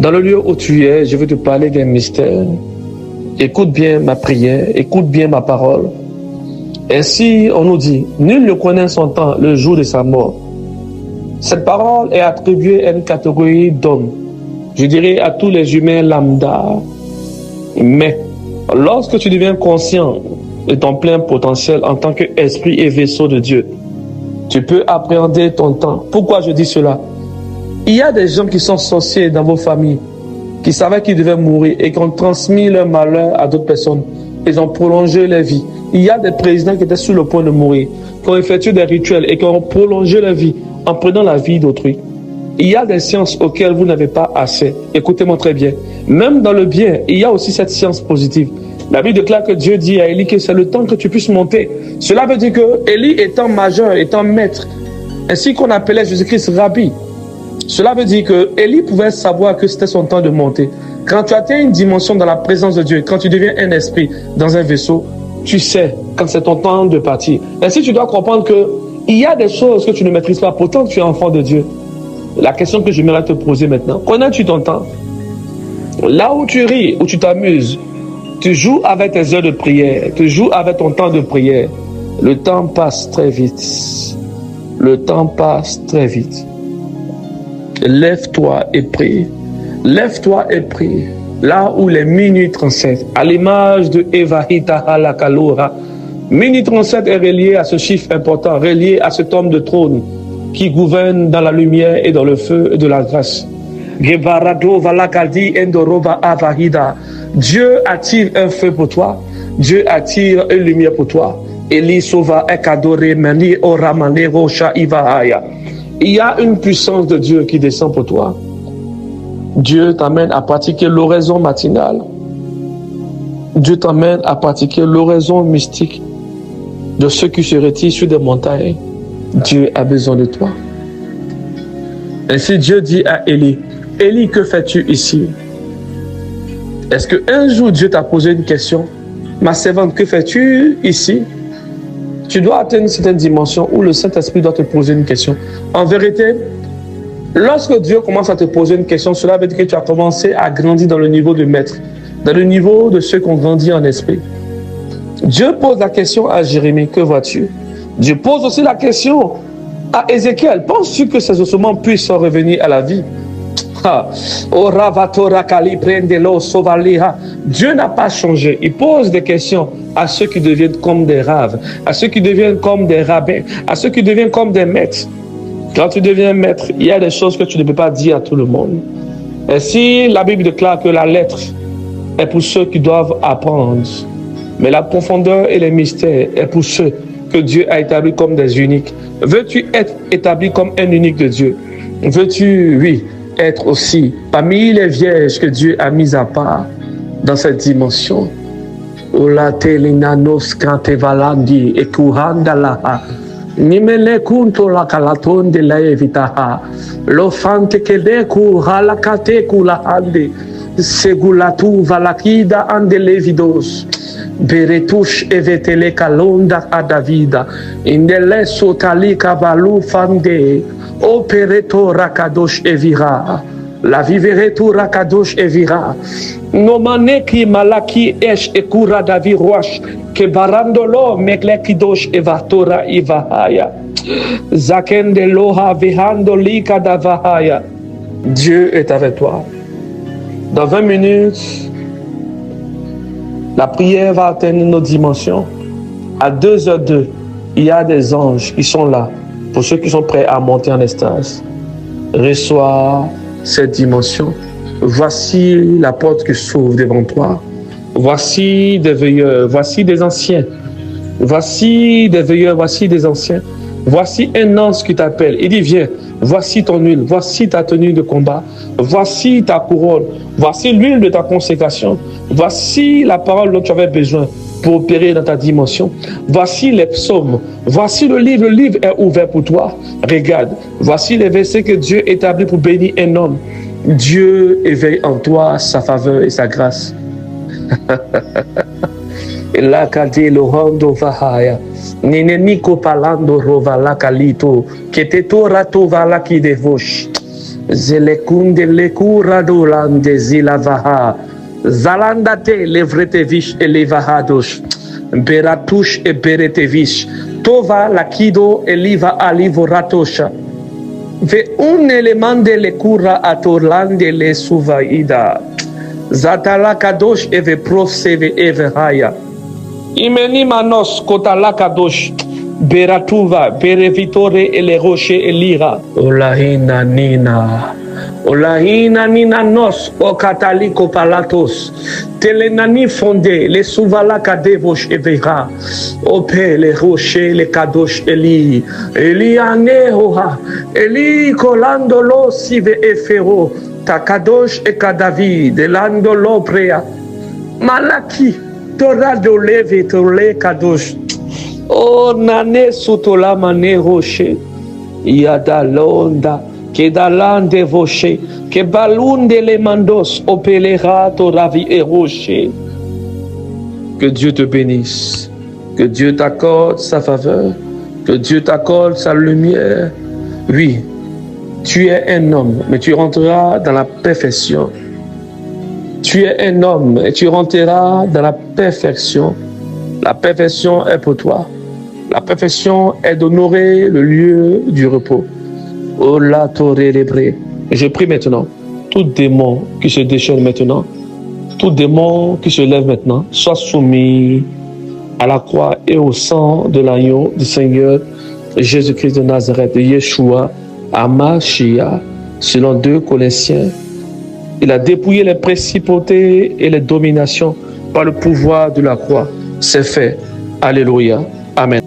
Dans le lieu où tu es, je veux te parler d'un mystère. Écoute bien ma prière, écoute bien ma parole. Ainsi, on nous dit, nul ne connaît son temps, le jour de sa mort. Cette parole est attribuée à une catégorie d'hommes, je dirais à tous les humains lambda. Mais lorsque tu deviens conscient de ton plein potentiel en tant qu'esprit et vaisseau de Dieu, tu peux appréhender ton temps. Pourquoi je dis cela? Il y a des gens qui sont sorciers dans vos familles, qui savaient qu'ils devaient mourir et qui ont transmis leur malheur à d'autres personnes. Ils ont prolongé leur vie. Il y a des présidents qui étaient sur le point de mourir, qui ont effectué des rituels et qui ont prolongé leur vie en prenant la vie d'autrui. Il y a des sciences auxquelles vous n'avez pas accès. Écoutez-moi très bien. Même dans le bien, il y a aussi cette science positive. La Bible déclare que Dieu dit à Élie que c'est le temps que tu puisses monter. Cela veut dire que Élie étant majeur, étant maître, ainsi qu'on appelait Jésus-Christ Rabbi, cela veut dire que Élie pouvait savoir que c'était son temps de monter. Quand tu atteins une dimension dans la présence de Dieu, quand tu deviens un esprit dans un vaisseau, tu sais quand c'est ton temps de partir. Ainsi, tu dois comprendre qu'il y a des choses que tu ne maîtrises pas, pourtant tu es enfant de Dieu. La question que j'aimerais te poser maintenant, connais-tu ton temps? Là où tu ris, où tu t'amuses, tu joues avec tes heures de prière, tu joues avec ton temps de prière. Le temps passe très vite. Le temps passe très vite. Lève-toi et prie. Lève-toi et prie. Là où les minutes 37, à l'image de Evahita Halakalora, minute 37 est relié à ce chiffre important, relié à cet homme de trône qui gouverne dans la lumière et dans le feu de la grâce. Dieu attire un feu pour toi. Dieu attire une lumière pour toi. Il y a une puissance de Dieu qui descend pour toi. Dieu t'amène à pratiquer l'oraison matinale. Dieu t'amène à pratiquer l'oraison mystique de ceux qui se retirent sur des montagnes. Dieu a besoin de toi. Ainsi Dieu dit à Élie, Élie, que fais-tu ici? Est-ce qu'un jour Dieu t'a posé une question? Ma servante, que fais-tu ici? Tu dois atteindre une certaine dimension où le Saint-Esprit doit te poser une question. En vérité, lorsque Dieu commence à te poser une question, cela veut dire que tu as commencé à grandir dans le niveau de maître, dans le niveau de ceux qui ont grandi en esprit. Dieu pose la question à Jérémie, que vois-tu? Dieu pose aussi la question à Ézéchiel, penses-tu que ces ossements puissent revenir à la vie? Dieu n'a pas changé. Il pose des questions à ceux qui deviennent comme des raves, à ceux qui deviennent comme des rabbins, à ceux qui deviennent comme des maîtres. Quand tu deviens maître, il y a des choses que tu ne peux pas dire à tout le monde. Ainsi, la Bible déclare que la lettre est pour ceux qui doivent apprendre. Mais la profondeur et les mystères est pour ceux que Dieu a établis comme des uniques. Veux-tu être établi comme un unique de Dieu? Veux-tu, oui, être aussi parmi les vierges que Dieu a mises à part dans cette dimension? Ola telinanos kantevalandi ekuhandalaha nimele kunto la kalaton de la evitaha lo fante kede ku halakate kulahande segulatu valakida ande levidos beretush evetele kalonda adavida indele sotali kabalu fande opereto rakadosh evira la viveretu rakadosh evira nomaneki malaki esh ekura davi rosh ke barandolo meklekidosh evatora ivahaya zakende loha vihando lika davahaya. Dieu est avec toi. Dans 20 minutes, la prière va atteindre nos dimensions. À 2h02, il y a des anges qui sont là pour ceux qui sont prêts à monter en extase. Reçois cette dimension. Voici la porte qui s'ouvre devant toi. Voici des veilleurs, voici des anciens. Voici des veilleurs, voici des anciens. Voici un ange qui t'appelle. Il dit, viens, voici ton huile, voici ta tenue de combat, voici ta couronne, voici l'huile de ta consécration, voici la parole dont tu avais besoin pour opérer dans ta dimension. Voici les psaumes, voici le livre est ouvert pour toi. Regarde, voici les versets que Dieu établit pour bénir un homme. Dieu éveille en toi sa faveur et sa grâce. La kadelo hondo vahaya nene niko palando rovala kalito kete tora tovala ki devosh Zelekunde lekuradolande zilavaha. Zalandate levretevish elevahadosh. Beratush e beretevish. Tova lakido eliva alivoratosha. Ve un elemande le cura atorlande le suvaida. Zatalakadosh eve profseve eve haya. Imeni manos kotalakadosh. Beratuva, berevitore ele roche elira. Olahina nina. Olahina nina nos o kataliko palatos. Telenani fondé, les souvala kadevosh evera. Ope les rochers, les kadosh eli. Eli anehoha. Eli kolandolo sive efero. Takadosh e kadavid, elandolo prea. Malaki, torado leve tole kadosh. Oh, nane sutola mane roche. Yada londa. Que dalande voche, que balunde les mandos, opélera ravi et rocher. Que Dieu te bénisse, que Dieu t'accorde sa faveur, que Dieu t'accorde sa lumière. Oui, tu es un homme, mais tu rentreras dans la perfection. Tu es un homme et tu rentreras dans la perfection. La perfection est pour toi. La perfection est d'honorer le lieu du repos. Oh la toré lébré. Je prie maintenant, tout démon qui se déchaîne maintenant, tout démon qui se lève maintenant, soit soumis à la croix et au sang de l'agneau du Seigneur Jésus-Christ de Nazareth, de Yeshua, Amashia, selon 2 Corinthiens. Il a dépouillé les principautés et les dominations par le pouvoir de la croix. C'est fait. Alléluia. Amen.